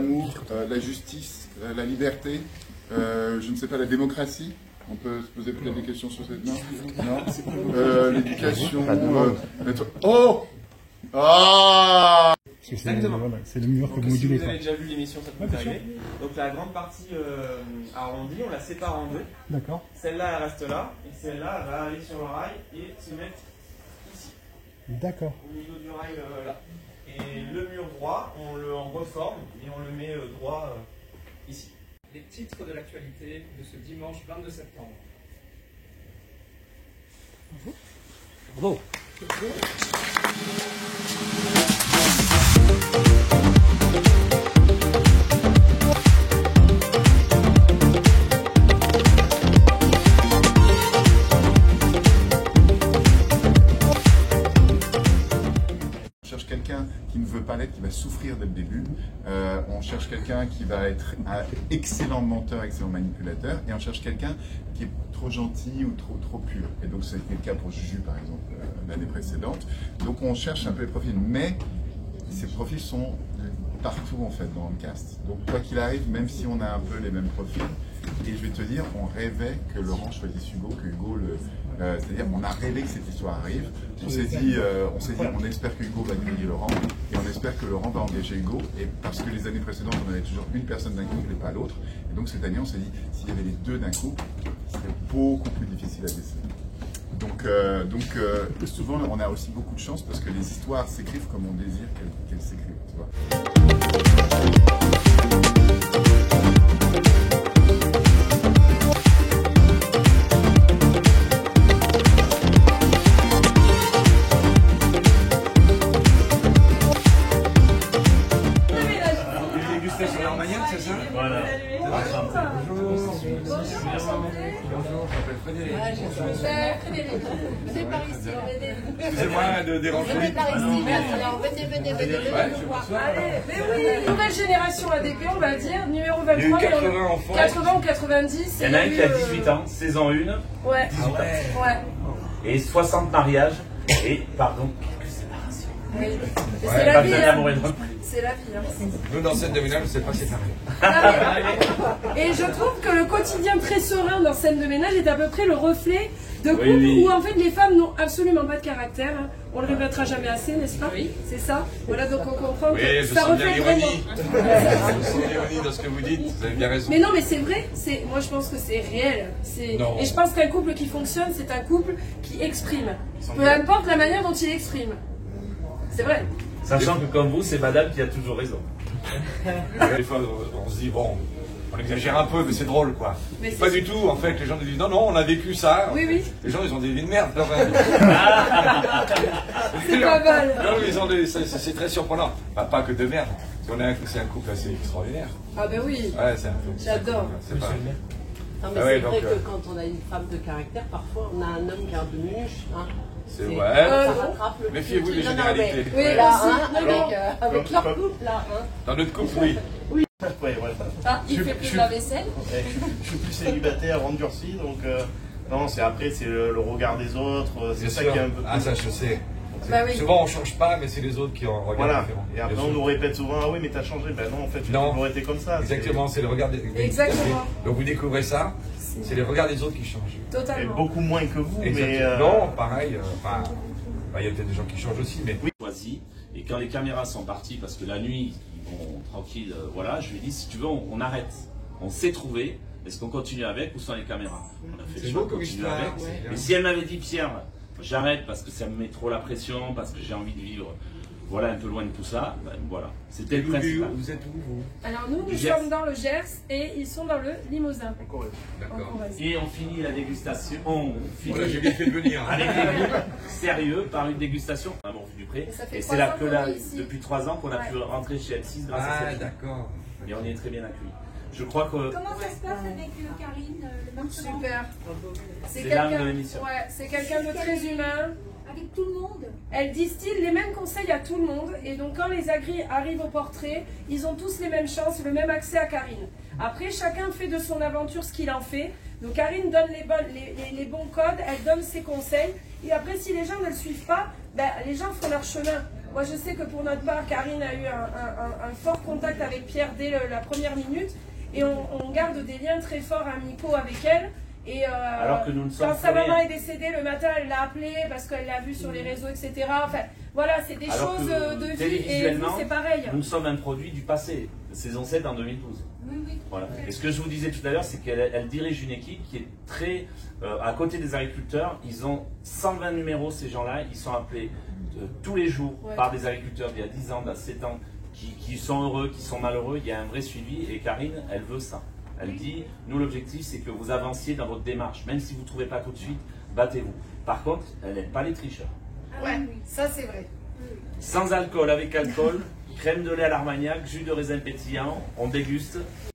l'amour, la justice, la liberté, je ne sais pas, la démocratie. On peut se poser peut-être des questions sur cette... Non, l'éducation... Oh ah c'est le mur que vous modulez. Si vous avez déjà vu l'émission, ça peut arriver. Donc la grande partie arrondie, on la sépare en deux. D'accord. Celle-là, elle reste là, et celle-là, elle va aller sur le rail et se mettre ici. D'accord. Au niveau du rail, là. Et le mur droit, on le reforme et on le met droit ici. Les titres de l'actualité de ce dimanche 22 septembre. Bravo. On cherche quelqu'un qui ne veut pas l'être, qui va souffrir dès le début. On cherche quelqu'un qui va être un excellent menteur, excellent manipulateur. Et on cherche quelqu'un qui est trop gentil ou trop pur. Et donc ça a été le cas pour Juju, par exemple, l'année précédente. Donc on cherche un peu les profils. Mais ces profils sont partout, en fait, dans le cast. Donc quoi qu'il arrive, même si on a un peu les mêmes profils, et je vais te dire, on rêvait que Laurent choisisse Hugo, que Hugo le... c'est-à-dire, on a rêvé que cette histoire arrive. On s'est dit, on espère que Hugo va griller Laurent, et on espère que Laurent va engager Hugo, et parce que les années précédentes, on avait toujours une personne d'un couple et pas l'autre. Et donc cette année, on s'est dit, s'il y avait les deux d'un couple, c'était beaucoup plus difficile à décider. Donc souvent, on a aussi beaucoup de chance parce que les histoires s'écrivent comme on désire qu'elles s'écrivent, tu vois. Sur l'Armagnac, c'est ça? Voilà. Bonjour. Bonjour, je m'appelle Frédéric. Frédéric. Venez par ici. Excusez-moi de déranger. Venez par ici. Alors, venez nous voir. Allez, mais oui, nouvelle génération ADP, on va dire, numéro 23. Il y a eu 80 enfants. 80 ou 90. Il y en a un qui a 18 ans, saison 1. Ouais. 18 ans. Ouais. Et 60 mariages. Et, pardon, quelques séparations. Oui. Ouais, C'est la vie. C'est la vie. Nous, dans scène de ménage, je ne sais pas séparer. Et je trouve que le quotidien très serein dans scène de ménage est à peu près le reflet de couple oui. où en fait les femmes n'ont absolument pas de caractère. On le répétera jamais assez, n'est-ce pas? Oui. C'est ça. Voilà, donc on comprend que ça reflète vraiment. Je sens l'ironie dans ce que vous dites, vous avez bien raison. Mais non, mais c'est vrai. Moi, je pense que c'est réel. Et je pense qu'un couple qui fonctionne, c'est un couple qui exprime. Peu importe la manière dont il exprime. C'est vrai. Sachant que comme vous, c'est madame qui a toujours raison. Des fois, on se dit, bon, on exagère un peu, mais c'est drôle, quoi. Mais pas du tout, en fait, les gens nous disent, non, non, on a vécu ça. Oui, oui. Les gens, ils ont des vies de merde, quand même. C'est pas mal. Non, c'est très surprenant. Bah, pas que de merde. C'est un couple assez extraordinaire. Ah ben oui. Ouais, c'est un peu. J'adore. Non, mais c'est vrai que quand on a une femme de caractère, parfois on a un homme qui a un peu muche. Hein. C'est vrai. Ça rattrape le méfiez-vous des généralités. Oui, là, avec leur couple, là. Dans notre couple, oui. Oui. Ouais, voilà. Ah, il fait plus de la vaisselle. Je suis plus célibataire, endurci, donc non, c'est le regard des autres, c'est ça qui est un peu... Ah, ça je sais. Bah oui. Souvent on change pas, mais c'est les autres qui en regardent voilà. différent. Et après on nous répète souvent, ah oui mais t'as changé, ben non en fait tu as toujours été comme ça. Exactement, c'est le regard des autres. Exactement. Donc vous découvrez ça, c'est les regards des autres qui changent. Totalement. Et beaucoup moins que vous, exactement. mais... Non, pareil, il y a peut-être des gens qui changent aussi, mais... Oui. Choisi. Et quand les caméras sont parties, parce que la nuit, ils vont tranquille, voilà, je lui ai dit, si tu veux, on arrête. On s'est trouvé, est-ce qu'on continue avec ou sans les caméras? On a fait le choix de continuer avec. Ouais. Mais si elle m'avait dit, Pierre, j'arrête parce que ça me met trop la pression, parce que j'ai envie de vivre, voilà, un peu loin de tout ça, ben voilà, c'était le principal. Vous êtes où, vous? Alors nous sommes dans le Gers et ils sont dans le Limousin. D'accord. Et on finit la dégustation, on finit Voilà, j'ai bien fait de venir. avec des goûts sérieux par une dégustation à Montfudupré. Et c'est là que là, depuis 3 ans qu'on a pu rentrer chez L6 grâce à cette d'accord. Et on est très bien accueillis. Je crois que... Comment ça se passe avec Karine, le maintenant? Super. C'est l'âme de l'émission. Ouais, c'est quelqu'un de très humain. Avec tout le monde? Elle distille les mêmes conseils à tout le monde. Et donc quand les agris arrivent au portrait, ils ont tous les mêmes chances, le même accès à Karine. Après, chacun fait de son aventure ce qu'il en fait. Donc Karine donne les bons codes, elle donne ses conseils. Et après, si les gens ne le suivent pas, ben, les gens font leur chemin. Moi, je sais que pour notre part, Karine a eu un fort contact avec Pierre dès la première minute. Et on garde des liens très forts amicaux avec elle. Et alors que nous ne sommes quand sa maman est décédée, le matin, elle l'a appelée parce qu'elle l'a vue sur les réseaux, etc. Enfin, voilà, c'est des choses de vie. Et vous, c'est pareil. Nous sommes un produit du passé, saison 7 en 2012. Voilà. Et ce que je vous disais tout à l'heure, c'est qu'elle dirige une équipe qui est très... à côté des agriculteurs, ils ont 120 numéros, ces gens-là. Ils sont appelés tous les jours par des agriculteurs d'il y a 10 ans, d'il y a 7 ans, qui sont heureux, qui sont malheureux. Il y a un vrai suivi et Karine, elle veut ça. Elle dit, nous l'objectif c'est que vous avanciez dans votre démarche, même si vous ne trouvez pas tout de suite, battez-vous. Par contre, elle n'aime pas les tricheurs. Ouais, ça c'est vrai. Sans alcool, avec alcool, crème de lait à l'armagnac, jus de raisin pétillant, on déguste.